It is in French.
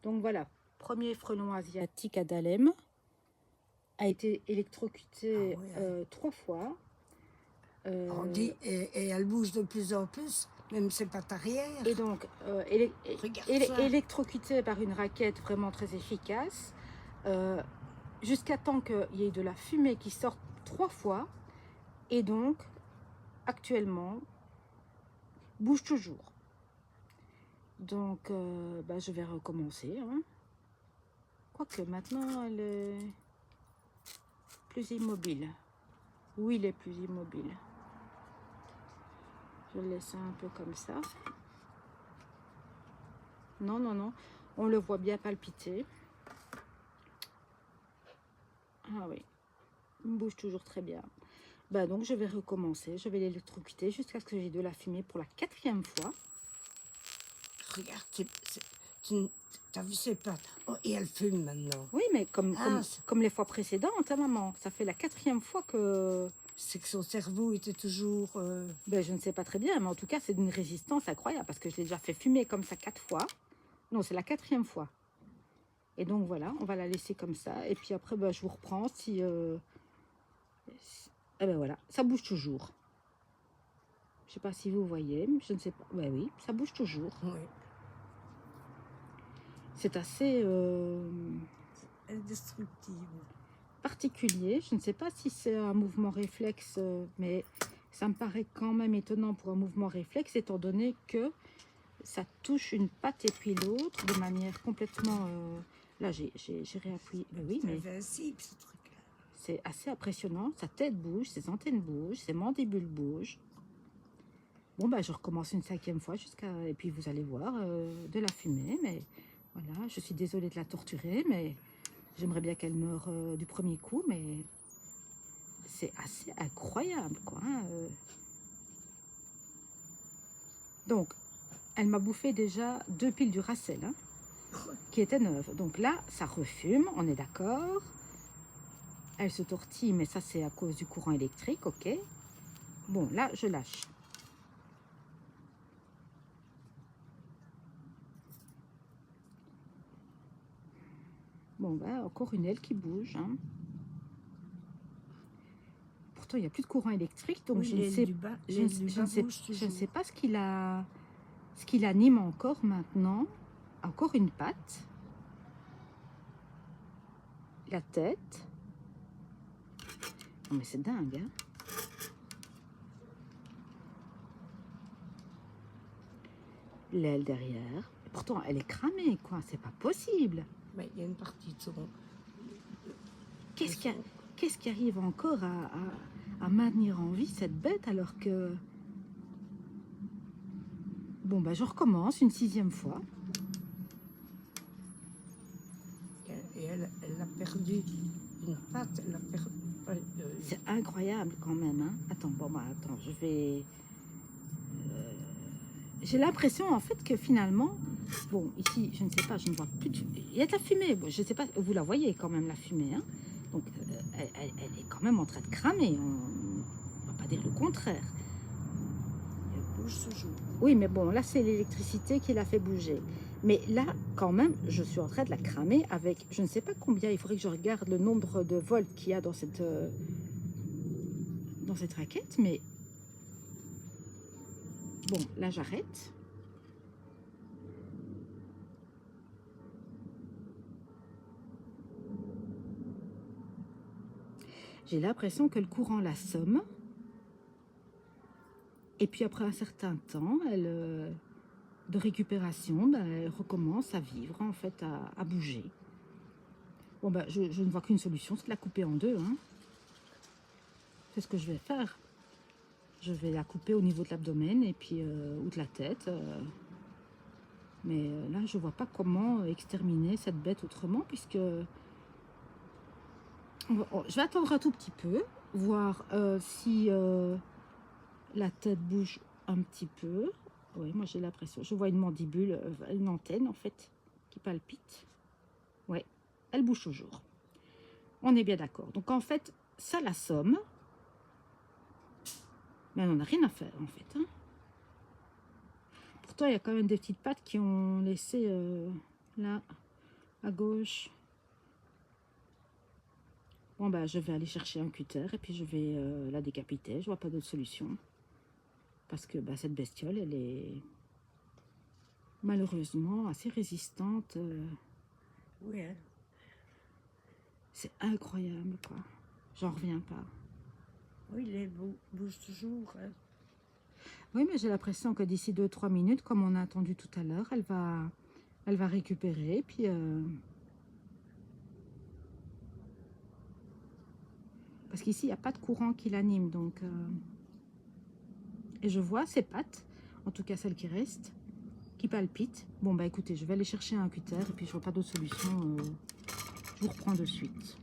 Donc voilà, premier frelon asiatique à Dahlem a été électrocuté Ah oui. 3 fois. On dit, et elle bouge de plus en plus, même ses pattes arrière. Et donc, Regarde ça. électrocuté par une raquette vraiment très efficace, jusqu'à temps qu'il y ait de la fumée qui sorte 3 fois. Et donc, actuellement, bouge toujours. Donc, je vais recommencer. Hein. Quoique maintenant, elle est plus immobile. Oui, il est plus immobile. Je le laisse un peu comme ça. Non, non, non. On le voit bien palpiter. Ah oui. Il bouge toujours très bien. Donc, je vais recommencer. Je vais l'électrocuter jusqu'à ce que j'ai de la fumée pour la 4e fois. Regarde, tu as vu ses pattes. Oh, et elle fume maintenant. Oui, mais comme les fois précédentes, hein, maman. Ça fait la 4e fois que... C'est que son cerveau était toujours... je ne sais pas très bien, mais en tout cas, c'est d'une résistance incroyable. Parce que je l'ai déjà fait fumer comme ça 4 fois. Non, c'est la 4e fois. Et donc, voilà, on va la laisser comme ça. Et puis après, je vous reprends si... Eh ben voilà, ça bouge toujours. Je ne sais pas si vous voyez, je ne sais pas. Ben oui, ça bouge toujours. Oui. C'est assez indestructible. Particulier. Je ne sais pas si c'est un mouvement réflexe, mais ça me paraît quand même étonnant pour un mouvement réflexe, étant donné que ça touche une patte et puis l'autre de manière complètement... Là, j'ai réappuyé. Ben oui, mais invincible, ce truc-là. C'est assez impressionnant. Sa tête bouge, ses antennes bougent, ses mandibules bougent. Bon, je recommence une 5e fois jusqu'à... Et puis, vous allez voir de la fumée. Mais voilà, je suis désolée de la torturer, mais j'aimerais bien qu'elle meure du premier coup. Mais c'est assez incroyable, quoi. Hein, Donc, elle m'a bouffé déjà 2 piles du Racel, hein, qui étaient neuves. Donc là, ça refume, on est d'accord. Elle se tortille, mais ça, c'est à cause du courant électrique, ok. Bon, là, je lâche. Bon, encore une aile qui bouge. Hein. Pourtant, il n'y a plus de courant électrique, donc oui, je ne sais pas ce qu'il anime encore maintenant. Encore une patte. La tête. Non, mais c'est dingue, hein. L'aile derrière. Et pourtant, elle est cramée, quoi. C'est pas possible. Mais il y a une partie de son... Qu'est-ce qui arrive encore à maintenir en vie cette bête alors que... Bon, je recommence une 6e fois. Et elle a perdu une patte, elle a perdu... C'est incroyable quand même, hein. Attends, attends, je vais... J'ai l'impression en fait que finalement... Bon, ici, je ne sais pas, je ne vois plus de... Il y a de la fumée, bon, je ne sais pas, vous la voyez quand même la fumée, hein. Donc, elle est quand même en train de cramer, on ne va pas dire le contraire. Elle bouge toujours. Oui, mais bon, là, c'est l'électricité qui l'a fait bouger. Mais là, quand même, je suis en train de la cramer avec, je ne sais pas combien, il faudrait que je regarde le nombre de volts qu'il y a dans cette raquette, mais... Bon, là, j'arrête. J'ai l'impression que le courant l'assomme. Et puis après un certain temps, de récupération, elle recommence à vivre, en fait, à bouger. Bon, je ne vois qu'une solution, c'est de la couper en deux. Hein. C'est ce que je vais faire. Je vais la couper au niveau de l'abdomen et puis ou de la tête. Mais là, je ne vois pas comment exterminer cette bête autrement, puisque... Je vais attendre un tout petit peu, voir si la tête bouge un petit peu. Oui, moi j'ai l'impression. Je vois une mandibule, une antenne en fait, qui palpite. Oui, elle bouge toujours. On est bien d'accord. Donc en fait, ça l'assomme. Mais elle n'en a rien à faire en fait. Hein. Pourtant, il y a quand même des petites pattes qui ont laissé là. à gauche. Bon bah je vais aller chercher un cutter et puis je vais la décapiter. Je vois pas d'autre solution. Parce que bah, cette bestiole, elle est malheureusement assez résistante. Oui, hein. C'est incroyable, quoi. J'en reviens pas. Oui, les bouge toujours. Hein. Oui, mais j'ai l'impression que d'ici 2-3 minutes, comme on a attendu tout à l'heure, elle va récupérer. Puis, parce qu'ici, il n'y a pas de courant qui l'anime. Donc, et je vois ses pattes, en tout cas celles qui restent, qui palpitent. Bon, bah écoutez, je vais aller chercher un cutter et puis je vois pas d'autre solution. Je vous reprends de suite.